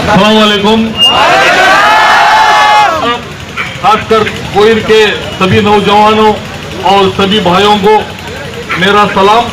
अस्सलाम वालेकुम। खासकर कोहिर के सभी नौजवानों और सभी भाइयों को मेरा सलाम।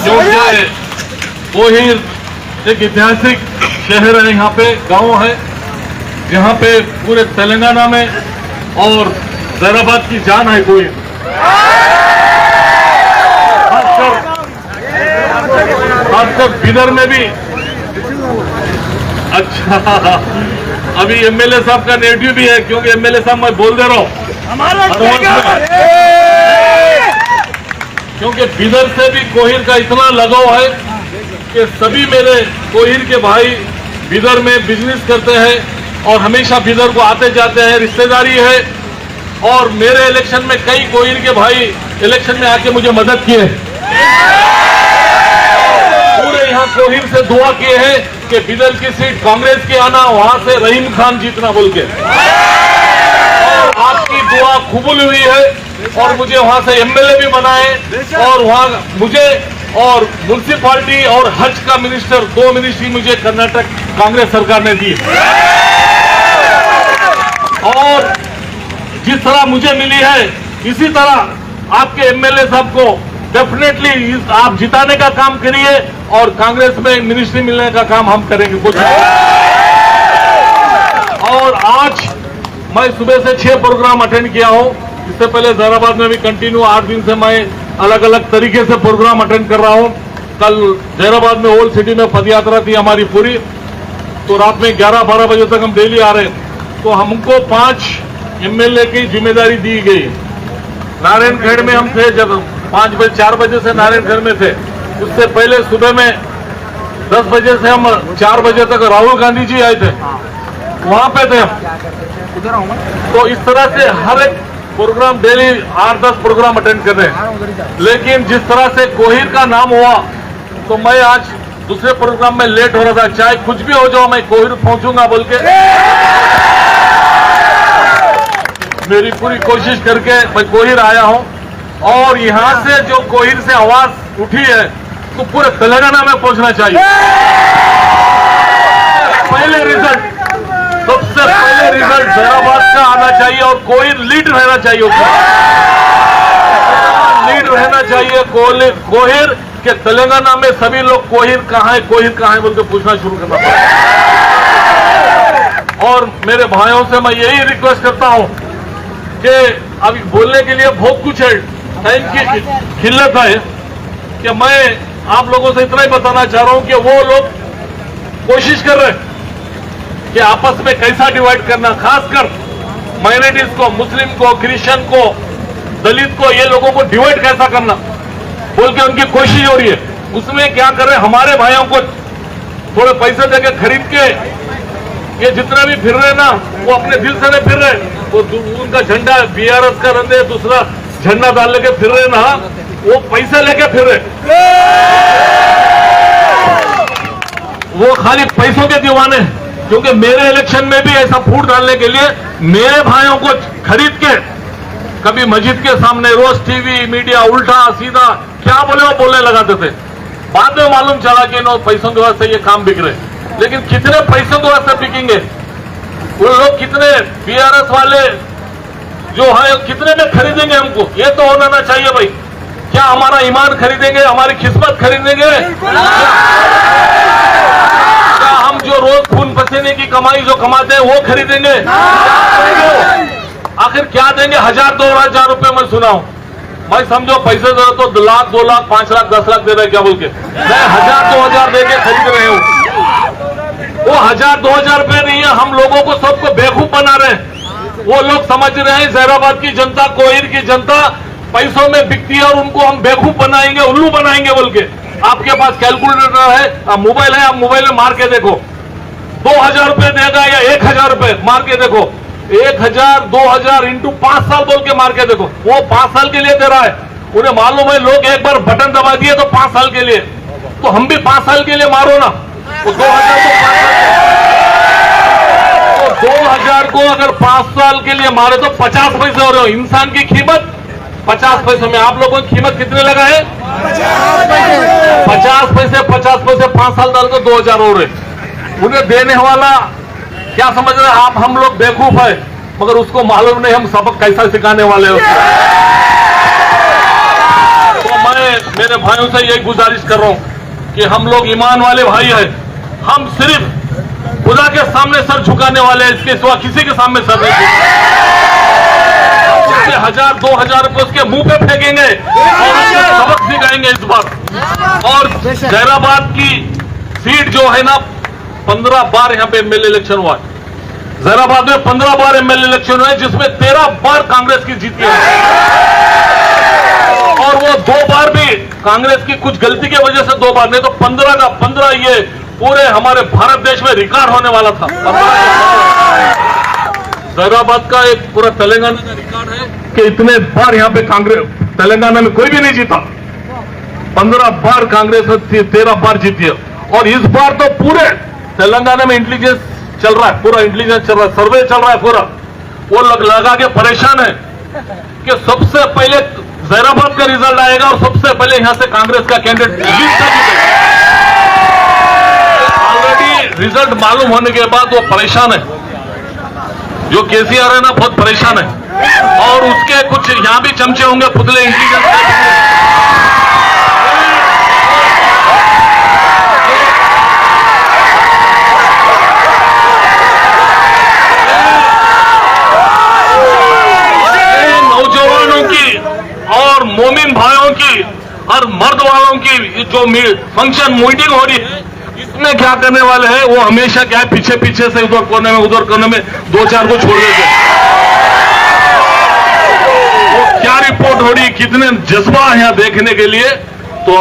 क्योंकि कोहिर एक ऐतिहासिक शहर है, यहाँ पे गांव है, यहाँ पे पूरे तेलंगाना में और जैराबाद की जान है कोहिर। खासकर बिदर में भी। अच्छा, अभी एमएलए साहब का नेटिव भी है, क्योंकि एमएलए साहब मैं बोल दे रहा हूँ क्योंकि बिदर से भी कोहिर का इतना लगाव है कि सभी मेरे कोहिर के भाई बिदर में बिजनेस करते हैं और हमेशा बिदर को आते जाते हैं, रिश्तेदारी है। और मेरे इलेक्शन में कई कोहिर के भाई इलेक्शन में आके मुझे मदद किए, पूरे यहाँ कोहिर से दुआ किए हैं कि बिदर की सीट कांग्रेस की आना, वहां से रहीम खान जीतना बोल के। और आपकी दुआ कबूल हुई है और मुझे वहां से एमएलए भी बनाए और वहां मुझे और म्युनिसिपालिटी और हज का मिनिस्टर, 2 मिनिस्ट्री मुझे कर्नाटक कांग्रेस सरकार ने दी। और जिस तरह मुझे मिली है, इसी तरह आपके एमएलए साहब को डेफिनेटली आप जिताने का काम करिए और कांग्रेस में मिनिस्ट्री मिलने का काम हम करेंगे कुछ। और आज मैं सुबह से 6 प्रोग्राम अटेंड किया हूं। इससे पहले जैराबाद में भी कंटिन्यू 8 दिन से मैं अलग अलग तरीके से प्रोग्राम अटेंड कर रहा हूं। कल जैराबाद में ओल्ड सिटी में पदयात्रा थी हमारी पूरी, तो रात में 11-12 बजे तक हम डेली आ रहे, तो हमको 5 एमएलए की जिम्मेदारी दी गई। नारायणखेड़ में हम थे, जब 4 बजे से नारायणखेड़ में थे। उससे पहले सुबह में 10 बजे से हम 4 बजे तक राहुल गांधी जी आए थे, वहां पे थे हम। तो इस तरह से हर एक प्रोग्राम डेली 8-10 प्रोग्राम अटेंड कर रहे हैं। लेकिन जिस तरह से कोहिर का नाम हुआ, तो मैं आज दूसरे प्रोग्राम में लेट हो रहा था, चाहे कुछ भी हो जाओ मैं कोहिर पहुंचूंगा बोल के मेरी पूरी कोशिश करके मैं कोहिर आया हूं। और यहां से जो कोहिर से आवाज उठी है, तो पूरे तेलंगाना में पहुंचना चाहिए। पहले रिजल्ट, सबसे पहले रिजल्ट जैराबाद का आना चाहिए और कोहिर लीड रहना चाहिए, लीड रहना चाहिए कोहिर के। तेलंगाना में सभी लोग कोहिर कहाँ है बोल के पूछना शुरू करना पड़ेगा। और मेरे भाइयों से मैं यही रिक्वेस्ट करता हूं कि अभी बोलने के लिए बहुत कुछ है, टाइम की किल्लत है, कि मैं आप लोगों से इतना ही बताना चाह रहा हूं कि वो लोग कोशिश कर रहे हैं कि आपस में कैसा डिवाइड करना, खासकर माइनॉरिटीज को, मुस्लिम को, क्रिश्चियन को, दलित को, ये लोगों को डिवाइड कैसा करना बोल के उनकी कोशिश हो रही है। उसमें क्या कर रहे हैं, हमारे भाइयों को थोड़े पैसे देके खरीद के, ये जितना भी फिर रहे ना, वो अपने दिल से नहीं फिर रहे, वो उनका झंडा बीआरएस का रंग, दूसरा झंडा डाल लेके फिर रहे ना, वो पैसे लेके फिर रहे, वो खाली पैसों के दीवाने। क्योंकि मेरे इलेक्शन में भी ऐसा फूट डालने के लिए मेरे भाइयों को खरीद के, कभी मस्जिद के सामने रोज टीवी मीडिया उल्टा सीधा क्या बोले वो बोलने लगाते थे। बाद में मालूम चला कि इन पैसों के वास्ते ये काम बिक रहे। लेकिन कितने पैसों के वास्ते बिकेंगे वो लोग, कितने बीआरएस वाले जो है कितने में खरीदेंगे हमको, ये तो होना ना चाहिए भाई। क्या हमारा ईमान खरीदेंगे, हमारी किस्मत खरीदेंगे? क्या हम जो रोज खून पसीने की कमाई जो कमाते हैं वो खरीदेंगे? आखिर क्या देंगे? 1000-2000 रुपए मैं सुना हूं। मैं समझो पैसे दे तो 2 लाख 2 लाख 5 लाख 10 लाख दे रहे क्या बोल के, मैं 1000-2000 दे के खरीद रहे हूं। वो 1000-2000 रुपए नहीं है, हम लोगों को सबको बेवकूफ बना रहे हैं। वो लोग समझ रहे हैं जैराबाद की जनता, कोहिर की जनता पैसों में बिकती है और उनको हम बेवकूफ बनाएंगे, उल्लू बनाएंगे बोल के। आपके पास कैलकुलेटर है, मोबाइल है, आप मोबाइल में मार के देखो, 2000 रुपए देगा या 1000 रुपए मार के देखो, 1000-2000 इंटू 5 साल बोल के मार के देखो, वो 5 साल के लिए दे रहा है। उन्हें मालूम है लोग एक बार बटन दबा दिए तो 5 साल के लिए, तो हम भी 5 साल के लिए मारो ना, तो 2000 को 5 साल, तो 2000 को अगर 5 साल के लिए मारे तो 50 पैसे हो रहे हो। इंसान की कीमत 50 पैसे में, आप लोगों की कीमत कितने लगा है? 50 पैसे 50 पैसे 5 साल डाल कर 2000 हो रहे। उन्हें देने वाला क्या समझ रहे हैं आप? हम लोग बेवकूफ है, मगर उसको मालूम नहीं हम सबक कैसा सिखाने वाले हैं। तो मैं मेरे भाइयों से यही गुजारिश कर रहा हूं कि हम लोग ईमान वाले भाई हैं, हम सिर्फ खुदा के सामने सर झुकाने वाले हैं, इसके सिवा किसी के सामने सर नहीं झुकाएंगे। 1000-2000 रुपए उसके मुंह पे फेंकेंगे और उसको सबक सिखाएंगे इस बार। और जैराबाद की सीट जो है ना, 15 बार यहाँ पे एमएलए इलेक्शन हुआ है। जैराबाद में 15 बार एमएलए इलेक्शन हुए, जिसमें 13 बार कांग्रेस की जीती है। और वो 2 बार भी कांग्रेस की कुछ गलती की वजह से 2 बार, नहीं तो 15 का 15 ये पूरे हमारे भारत देश में रिकॉर्ड होने वाला था। जैराबाद का एक पूरा तेलंगाना का रिकॉर्ड है कि इतने बार यहाँ पे कांग्रेस, तेलंगाना में कोई भी नहीं जीता। 15 बार कांग्रेस 13 बार जीती है। और इस बार तो पूरे तेलंगाना में इंटेलिजेंस चल रहा है, पूरा इंटेलिजेंस चल रहा है, सर्वे चल रहा है पूरा। वो लोग लगा के परेशान है कि सबसे पहले जैराबाद का रिजल्ट आएगा और सबसे पहले यहां से कांग्रेस का कैंडिडेट जीतेगा। ऑलरेडी रिजल्ट मालूम होने के बाद वो परेशान है, जो केसीआर है ना बहुत परेशान है। और उसके कुछ यहां भी चमचे होंगे पुतले इंटेलिजेंस। और मोमिन भाइयों की और मर्द वालों की जो फंक्शन मीटिंग हो रही है, इसमें क्या करने वाले हैं वो हमेशा क्या है, पीछे पीछे से उधर कोने में उधर कोने में 2-4 को छोड़ देते हैं। वो क्या रिपोर्ट हो रही, कितने जज्बा है यहाँ देखने के लिए। तो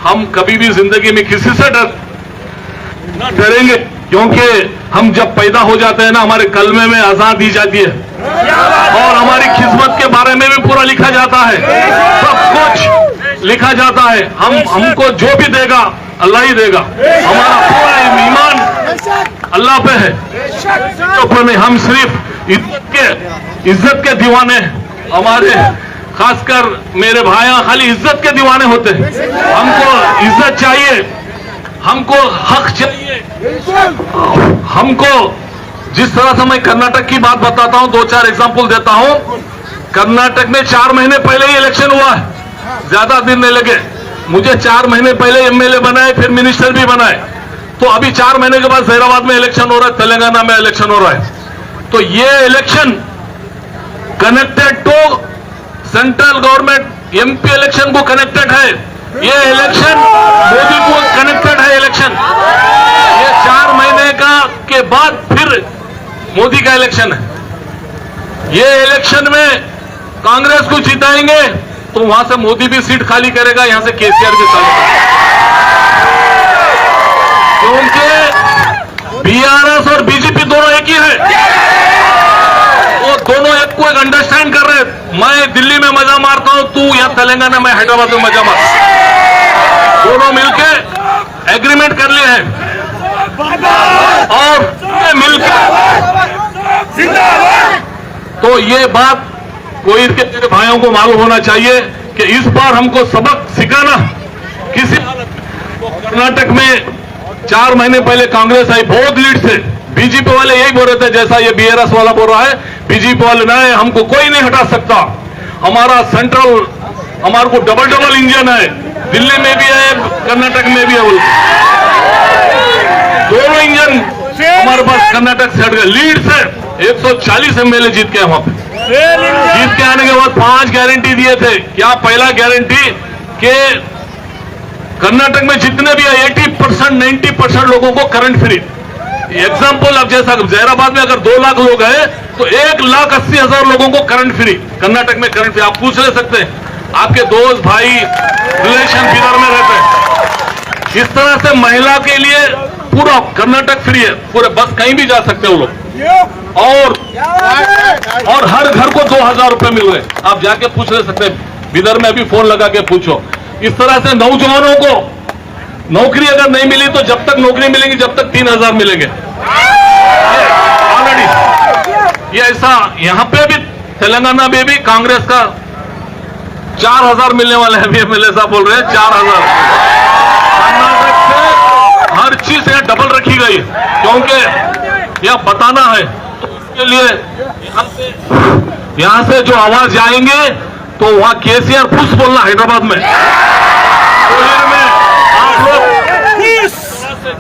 हम कभी भी जिंदगी में किसी से डरेंगे, क्योंकि हम जब पैदा हो जाते हैं ना, हमारे कलमे में आजाद दी जाती है और हमारी किस्मत के बारे में भी पूरा लिखा जाता है, सब कुछ लिखा जाता है। हमको जो भी देगा अल्लाह ही देगा, हमारा पूरा ईमान अल्लाह पे है। तो हम सिर्फ इज्जत के दीवाने, हमारे खासकर मेरे भाई खाली इज्जत के दीवाने होते हैं। हमको इज्जत चाहिए, हमको हक चाहिए। हमको जिस तरह से मैं कर्नाटक की बात बताता हूं, 2-4 एग्जांपल देता हूं। कर्नाटक में 4 महीने पहले ही इलेक्शन हुआ है, ज्यादा दिन नहीं लगे। मुझे 4 महीने पहले एमएलए बनाए, फिर मिनिस्टर भी बनाए। तो अभी 4 महीने के बाद जैराबाद में इलेक्शन हो रहा है, तेलंगाना में इलेक्शन हो रहा है। तो ये election connected to central government, MP election को कनेक्टेड है। ये इलेक्शन मोदी को कनेक्टेड है इलेक्शन। ये 4 महीने के बाद फिर मोदी का इलेक्शन है। ये इलेक्शन में कांग्रेस को जिताएंगे तो वहां से मोदी भी सीट खाली करेगा, यहां से केसीआर भी खाली करेगा। क्योंकि बीआरएस और बीजेपी दोनों एक ही है, वो दोनों एक को एक अंडरस्टैंड कर रहे हैं। मैं दिल्ली में मजा मारता हूं, तू यहां तेलंगाना में हैदराबाद में मजा मार, दोनों मिलके एग्रीमेंट कर लिए हैं और मिलकर। तो ये बात कोई के मेरे भाइयों को मालूम होना चाहिए कि इस बार हमको सबक सिखाना किसी। कर्नाटक में 4 महीने पहले कांग्रेस आई बहुत लीड से, बीजेपी वाले यही बोल रहे थे जैसा ये बीआरएस वाला बोल रहा है, बीजेपी वाले ना है, हमको कोई नहीं हटा सकता। हमारा सेंट्रल, हमारे को डबल इंजन है, दिल्ली में भी है, कर्नाटक में भी है, दोनों इंजन हमारे पास कर्नाटक से हट गए। लीड से 140 एमएलए जीत के वहां पे, जीत के आने के बाद 5 गारंटी दिए थे। क्या पहला गारंटी के कर्नाटक में जितने भी 80% 90% लोगों को करंट फ्री। एग्जाम्पल अब जैसा जैराबाद में अगर 2 लाख लोग हैं तो 1,80,000 लोगों को करंट फ्री, कर्नाटक में करंट फ्री। आप पूछ ले सकते हैं, आपके दोस्त भाई रिलेशन बिहार में रहते हैं। इस तरह से महिला के लिए पूरा कर्नाटक फ्री है, पूरे बस कहीं भी जा सकते हो लोग। और हर घर को 2,000 रुपए मिल रहे, आप जाके पूछ ले सकते हैं, बिदर में अभी फोन लगा के पूछो। इस तरह से नौजवानों को नौकरी अगर नहीं मिली तो जब तक नौकरी मिलेगी जब तक 3,000 मिलेंगे ऑलरेडी। ये ऐसा यहाँ पे भी तेलंगाना में भी कांग्रेस का 4,000 मिलने वाले हैं, एमएलए साहब बोल रहे हैं 4,000। कर्नाटक से हर चीज यहाँ डबल रखी गई, क्योंकि यह बताना है। तो इसके लिए यहाँ से जो आवाज जाएंगे तो वहां केसीआर फुस बोलना हैदराबाद में, आप लोग,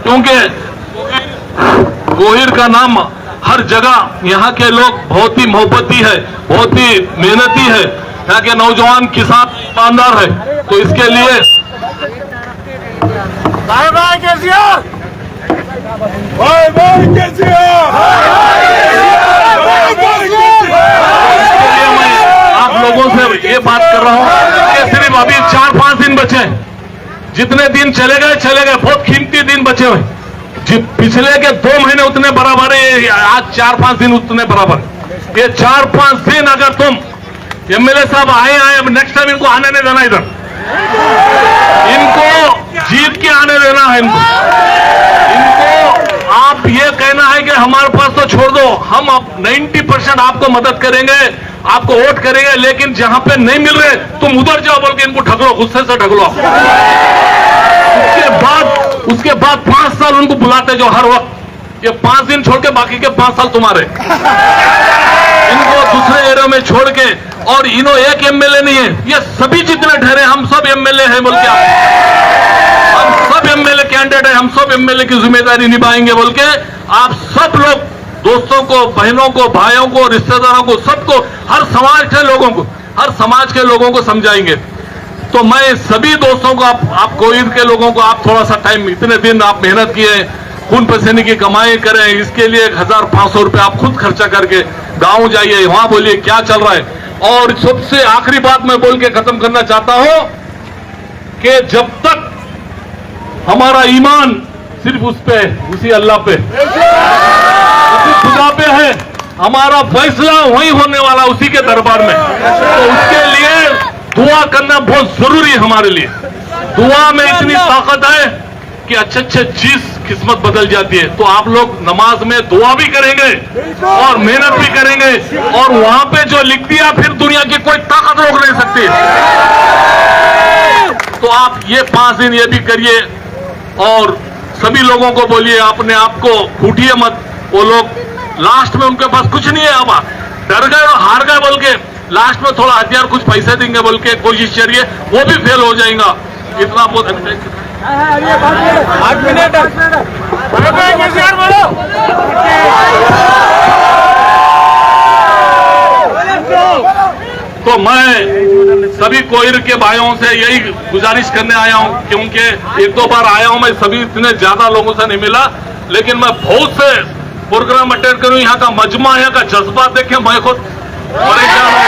क्योंकि गोहिर का नाम हर जगह, यहाँ के लोग बहुत ही मोहब्बती है, बहुत ही मेहनती है, यहाँ के नौजवान किसान ईमानदार है। तो इसके लिए bye bye KCR, bye bye KCR, मैं आप लोगों से ये बात कर रहा हूँ कि सिर्फ अभी 4-5 दिन बचे हैं। जितने दिन चले गए, बहुत कीमती दिन बचे हुए। पिछले के 2 महीने उतने बराबर है, आज 4-5 दिन उतने बराबर। ये 4-5 दिन अगर तुम एमएलए साहब आए, अब नेक्स्ट टाइम इनको आने नहीं देना, इधर इनको जीत के आने देना है। इनको आप ये कहना है कि हमारे पास तो छोड़ दो, हम अब 90% आपको मदद करेंगे, आपको वोट करेंगे, लेकिन जहां पे नहीं मिल रहे तुम उधर जाओ बोल के इनको ढकलो, गुस्से से ढकलो। उसके बाद 5 साल उनको बुलाते जो हर वक्त, ये 5 दिन छोड़ के बाकी के 5 साल तुम्हारे। इनको दूसरे एरिया में छोड़ के, और इन्हों एक एमएलए नहीं है, ये सभी जितने ठहरे हम सब एमएलए हैं बोल के, हम सब एमएलए कैंडिडेट है, हम सब एमएलए की जिम्मेदारी निभाएंगे बोल के आप सब लोग दोस्तों को, बहनों को, भाइयों को, रिश्तेदारों को, सबको, हर समाज के लोगों को, हर समाज के लोगों को समझाएंगे। तो मैं सभी दोस्तों को, आप गोहिर के लोगों को, आप थोड़ा सा टाइम, इतने दिन आप मेहनत किए, खून पसीने की कमाई करें, इसके लिए 1500 रुपये आप खुद खर्चा करके गांव जाइए, वहां बोलिए क्या चल रहा है। और सबसे आखिरी बात मैं बोल के खत्म करना चाहता हूं कि जब तक हमारा ईमान सिर्फ उस पे, उसी अल्लाह पे, उसी खुदा पे है, हमारा फैसला वही होने वाला, उसी के दरबार में। तो उसके लिए दुआ करना बहुत जरूरी है हमारे लिए। दुआ में इतनी ताकत है कि अच्छे चीज किस्मत बदल जाती है। तो आप लोग नमाज में दुआ भी करेंगे और मेहनत भी करेंगे, और वहां पे जो लिख दिया फिर दुनिया की कोई ताकत रोक नहीं सकती। तो आप ये 5 दिन ये भी करिए, और सभी लोगों को बोलिए अपने आप को फूटिए मत। वो लोग लास्ट में उनके पास कुछ नहीं है, अब डर गए और हार गए बोल के लास्ट में थोड़ा हथियार कुछ पैसे देंगे बोल के कोशिश करिए, वो भी फेल हो जाएगा। इतना बहुत 8 मिनट बाय बाय केसीआर बोलो। तो मैं सभी कोहिर के भाइयों से यही गुजारिश करने आया हूं, क्योंकि 1-2 बार आया हूं मैं, सभी इतने ज्यादा लोगों से नहीं मिला, लेकिन मैं बहुत से प्रोग्राम अटेंड करूं। यहाँ का मजमा, यहाँ का जज्बा देखे मैं खुद परेशान हूं।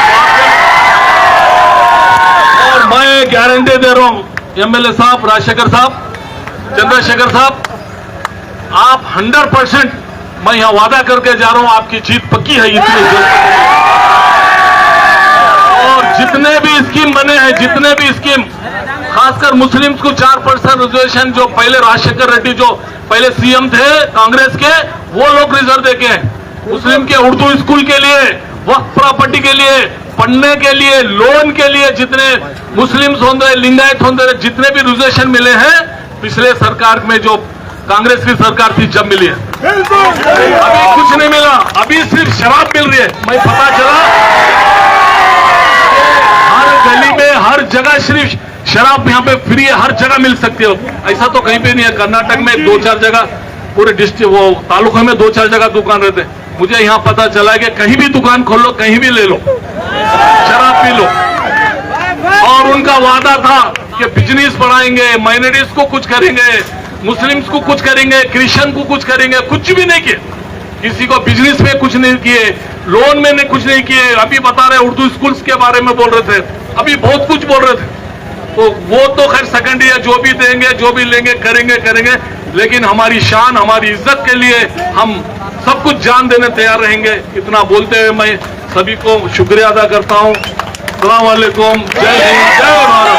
और मैं गारंटी दे रहा हूं एमएलए साहब, राजशेखर साहब, चंद्रशेखर साहब, आप 100%, मैं यहाँ वादा करके जा रहा हूं आपकी जीत पक्की है। इतनी और जितने भी स्कीम बने हैं, जितने भी स्कीम, खासकर मुस्लिम्स को 4% रिजर्वेशन, जो पहले राजशेखर रेड्डी जो पहले सीएम थे कांग्रेस के, वो लोग रिजर्व देके हैं। मुस्लिम के उर्दू स्कूल के लिए, वक्फ प्रॉपर्टी के लिए, पढ़ने के लिए, लोन के लिए, जितने मुस्लिम्स होंगे, लिंगायत होंगे, जितने भी रिजर्वेशन मिले हैं पिछले सरकार में, जो कांग्रेस की सरकार थी जब मिली है। अभी कुछ नहीं मिला, अभी सिर्फ शराब मिल रही है। मैं पता चला हर गली में, हर जगह सिर्फ शराब यहाँ पे फ्री है, हर जगह मिल सकती है। ऐसा तो कहीं पे नहीं है। कर्नाटक में 2-4 जगह, पूरे डिस्ट्रिक्ट, वो तालुका में 2-4 जगह दुकान रहते हैं। मुझे यहाँ पता चला है कि कहीं भी दुकान खोल लो, कहीं भी ले लो, शराब पी लो। और उनका वादा था कि बिजनेस बढ़ाएंगे, माइनॉरिटीज को कुछ करेंगे, मुस्लिम्स को कुछ करेंगे, क्रिश्चियन को कुछ करेंगे, कुछ भी नहीं किए। किसी को बिजनेस में कुछ नहीं किए, लोन में कुछ नहीं किए। अभी बता रहे उर्दू स्कूल्स के बारे में बोल रहे थे, अभी बहुत कुछ बोल रहे थे। तो वो तो खैर सेकेंडरी है, जो भी देंगे, जो भी लेंगे, करेंगे, लेकिन हमारी शान, हमारी इज्जत के लिए हम सब कुछ जान देने तैयार रहेंगे। इतना बोलते हुए मैं सभी को शुक्रिया अदा करता हूँ। अस्सलाम वालेकुम, जय हिंद, जय भारत।